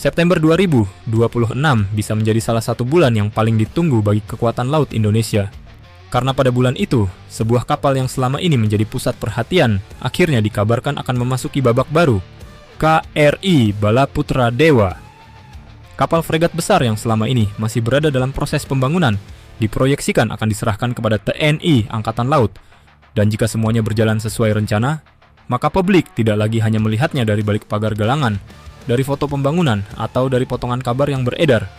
September 2026 bisa menjadi salah satu bulan yang paling ditunggu bagi kekuatan laut Indonesia. Karena pada bulan itu, sebuah kapal yang selama ini menjadi pusat perhatian akhirnya dikabarkan akan memasuki babak baru, KRI Balaputra Dewa. Kapal fregat besar yang selama ini masih berada dalam proses pembangunan diproyeksikan akan diserahkan kepada TNI Angkatan Laut. Dan jika semuanya berjalan sesuai rencana, maka publik tidak lagi hanya melihatnya dari balik pagar galangan, dari foto pembangunan, atau dari potongan kabar yang beredar.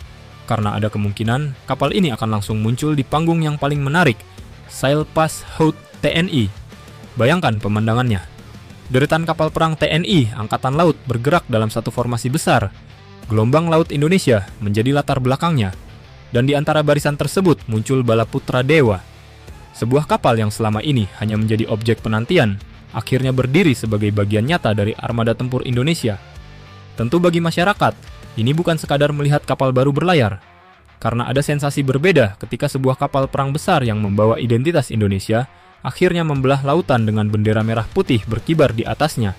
Karena ada kemungkinan kapal ini akan langsung muncul di panggung yang paling menarik, Sailpas HOT TNI. Bayangkan pemandangannya. Deretan kapal perang TNI Angkatan Laut bergerak dalam satu formasi besar. Gelombang Laut Indonesia menjadi latar belakangnya. Dan di antara barisan tersebut muncul Balaputra Dewa. Sebuah kapal yang selama ini hanya menjadi objek penantian, akhirnya berdiri sebagai bagian nyata dari armada tempur Indonesia. Tentu bagi masyarakat, ini bukan sekadar melihat kapal baru berlayar, karena ada sensasi berbeda ketika sebuah kapal perang besar yang membawa identitas Indonesia akhirnya membelah lautan dengan bendera merah putih berkibar di atasnya.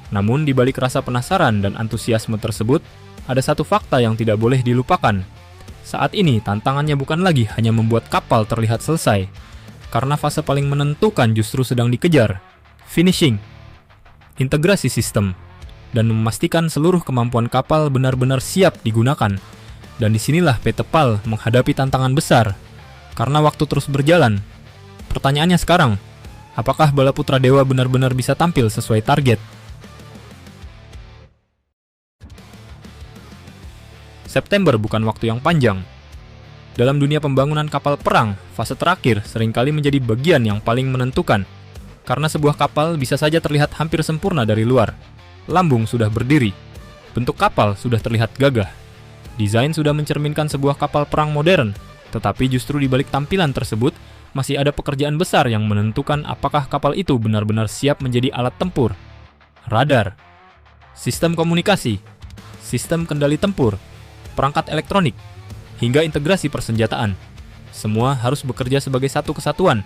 Namun di balik rasa penasaran dan antusiasme tersebut, ada satu fakta yang tidak boleh dilupakan. Saat ini tantangannya bukan lagi hanya membuat kapal terlihat selesai, karena fase paling menentukan justru sedang dikejar, finishing, integrasi sistem, dan memastikan seluruh kemampuan kapal benar-benar siap digunakan. Dan disinilah PT PAL menghadapi tantangan besar, karena waktu terus berjalan. Pertanyaannya sekarang, apakah Balaputra Dewa benar-benar bisa tampil sesuai target? September bukan waktu yang panjang. Dalam dunia pembangunan kapal perang, fase terakhir seringkali menjadi bagian yang paling menentukan, karena sebuah kapal bisa saja terlihat hampir sempurna dari luar. Lambung sudah berdiri, bentuk kapal sudah terlihat gagah, desain sudah mencerminkan sebuah kapal perang modern, tetapi justru di balik tampilan tersebut, masih ada pekerjaan besar yang menentukan apakah kapal itu benar-benar siap menjadi alat tempur. Radar, sistem komunikasi, sistem kendali tempur, perangkat elektronik, hingga integrasi persenjataan. Semua harus bekerja sebagai satu kesatuan,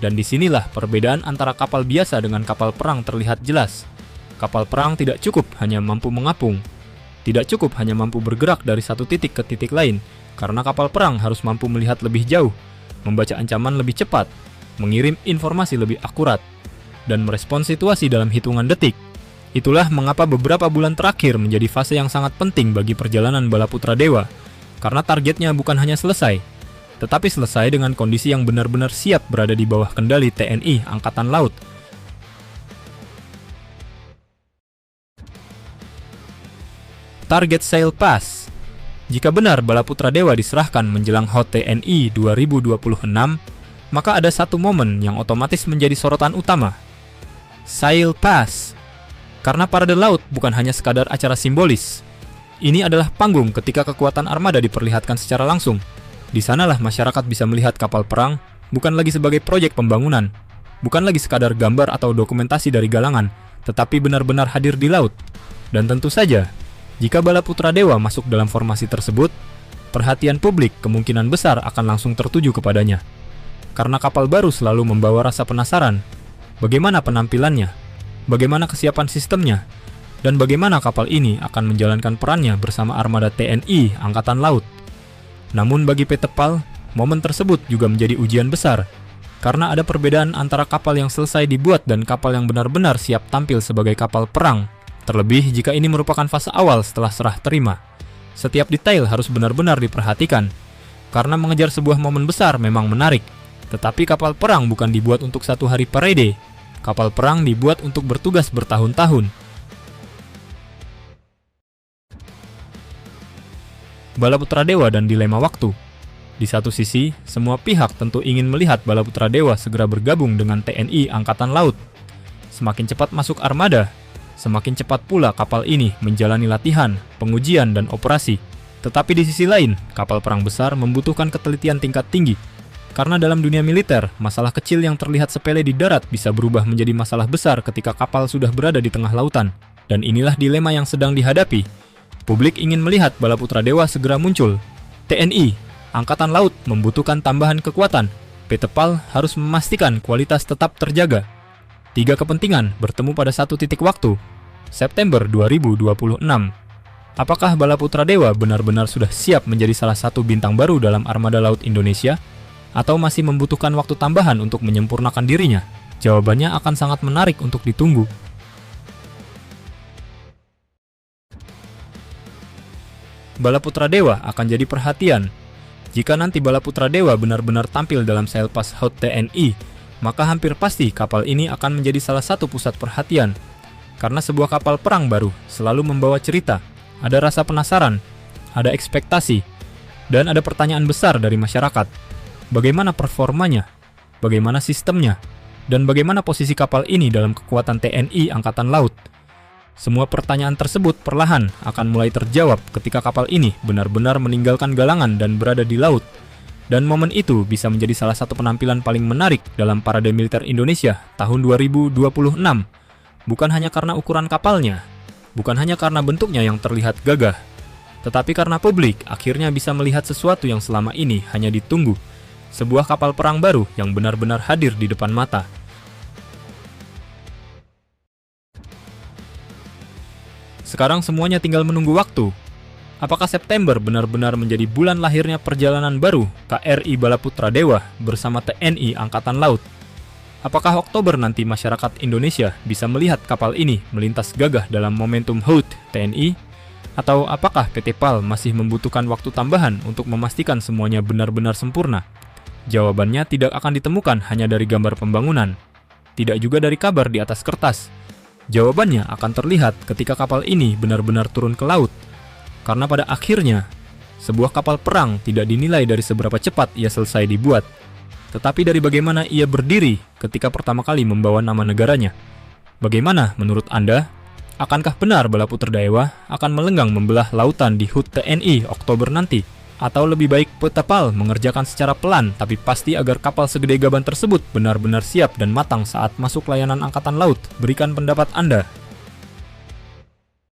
dan disinilah perbedaan antara kapal biasa dengan kapal perang terlihat jelas. Kapal perang tidak cukup hanya mampu mengapung, tidak cukup hanya mampu bergerak dari satu titik ke titik lain, karena kapal perang harus mampu melihat lebih jauh, membaca ancaman lebih cepat, mengirim informasi lebih akurat, dan merespons situasi dalam hitungan detik. Itulah mengapa beberapa bulan terakhir menjadi fase yang sangat penting bagi perjalanan Balaputra Dewa, karena targetnya bukan hanya selesai, tetapi selesai dengan kondisi yang benar-benar siap berada di bawah kendali TNI Angkatan Laut. Target Sailpas. Jika benar Balaputra Dewa diserahkan menjelang HOT TNI 2026, maka ada satu momen yang otomatis menjadi sorotan utama. Sailpas. Karena parade laut bukan hanya sekadar acara simbolis. Ini adalah panggung ketika kekuatan armada diperlihatkan secara langsung. Di sanalah masyarakat bisa melihat kapal perang bukan lagi sebagai proyek pembangunan, bukan lagi sekadar gambar atau dokumentasi dari galangan, tetapi benar-benar hadir di laut. Dan tentu saja, jika Balaputra Dewa masuk dalam formasi tersebut, perhatian publik kemungkinan besar akan langsung tertuju kepadanya. Karena kapal baru selalu membawa rasa penasaran. Bagaimana penampilannya? Bagaimana kesiapan sistemnya? Dan bagaimana kapal ini akan menjalankan perannya bersama armada TNI Angkatan Laut? Namun bagi PT PAL, momen tersebut juga menjadi ujian besar. Karena ada perbedaan antara kapal yang selesai dibuat dan kapal yang benar-benar siap tampil sebagai kapal perang. Terlebih jika ini merupakan fase awal setelah serah terima. Setiap detail harus benar-benar diperhatikan. Karena mengejar sebuah momen besar memang menarik. Tetapi kapal perang bukan dibuat untuk satu hari parade. Kapal perang dibuat untuk bertugas bertahun-tahun. Balaputra Dewa dan dilema waktu. Di satu sisi, semua pihak tentu ingin melihat Balaputra Dewa segera bergabung dengan TNI Angkatan Laut. Semakin cepat masuk armada, semakin cepat pula kapal ini menjalani latihan, pengujian, dan operasi. Tetapi di sisi lain, kapal perang besar membutuhkan ketelitian tingkat tinggi. Karena dalam dunia militer, masalah kecil yang terlihat sepele di darat bisa berubah menjadi masalah besar ketika kapal sudah berada di tengah lautan. Dan inilah dilema yang sedang dihadapi. Publik ingin melihat Balaputra Dewa segera muncul. TNI Angkatan Laut membutuhkan tambahan kekuatan. PT PAL harus memastikan kualitas tetap terjaga. Tiga kepentingan bertemu pada satu titik waktu, September 2026. Apakah Bala Putra Dewa benar-benar sudah siap menjadi salah satu bintang baru dalam armada laut Indonesia? Atau masih membutuhkan waktu tambahan untuk menyempurnakan dirinya? Jawabannya akan sangat menarik untuk ditunggu. Bala Putra Dewa akan jadi perhatian. Jika nanti Bala Putra Dewa benar-benar tampil dalam Sailpas HUT TNI, maka hampir pasti kapal ini akan menjadi salah satu pusat perhatian. Karena sebuah kapal perang baru selalu membawa cerita, ada rasa penasaran, ada ekspektasi, dan ada pertanyaan besar dari masyarakat. Bagaimana performanya? Bagaimana sistemnya? Dan bagaimana posisi kapal ini dalam kekuatan TNI Angkatan Laut? Semua pertanyaan tersebut perlahan akan mulai terjawab ketika kapal ini benar-benar meninggalkan galangan dan berada di laut. Dan momen itu bisa menjadi salah satu penampilan paling menarik dalam parade militer Indonesia tahun 2026. Bukan hanya karena ukuran kapalnya, bukan hanya karena bentuknya yang terlihat gagah, tetapi karena publik akhirnya bisa melihat sesuatu yang selama ini hanya ditunggu. Sebuah kapal perang baru yang benar-benar hadir di depan mata. Sekarang semuanya tinggal menunggu waktu. Apakah September benar-benar menjadi bulan lahirnya perjalanan baru KRI Bala Putra Dewa bersama TNI Angkatan Laut? Apakah Oktober nanti masyarakat Indonesia bisa melihat kapal ini melintas gagah dalam momentum HUT TNI? Atau apakah PT PAL masih membutuhkan waktu tambahan untuk memastikan semuanya benar-benar sempurna? Jawabannya tidak akan ditemukan hanya dari gambar pembangunan, tidak juga dari kabar di atas kertas. Jawabannya akan terlihat ketika kapal ini benar-benar turun ke laut. Karena pada akhirnya, sebuah kapal perang tidak dinilai dari seberapa cepat ia selesai dibuat, tetapi dari bagaimana ia berdiri ketika pertama kali membawa nama negaranya. Bagaimana menurut Anda? Akankah benar Bala Putra Dewa akan melenggang membelah lautan di HUT TNI Oktober nanti? Atau lebih baik PT PAL mengerjakan secara pelan tapi pasti agar kapal segede gaban tersebut benar-benar siap dan matang saat masuk layanan Angkatan Laut? Berikan pendapat Anda.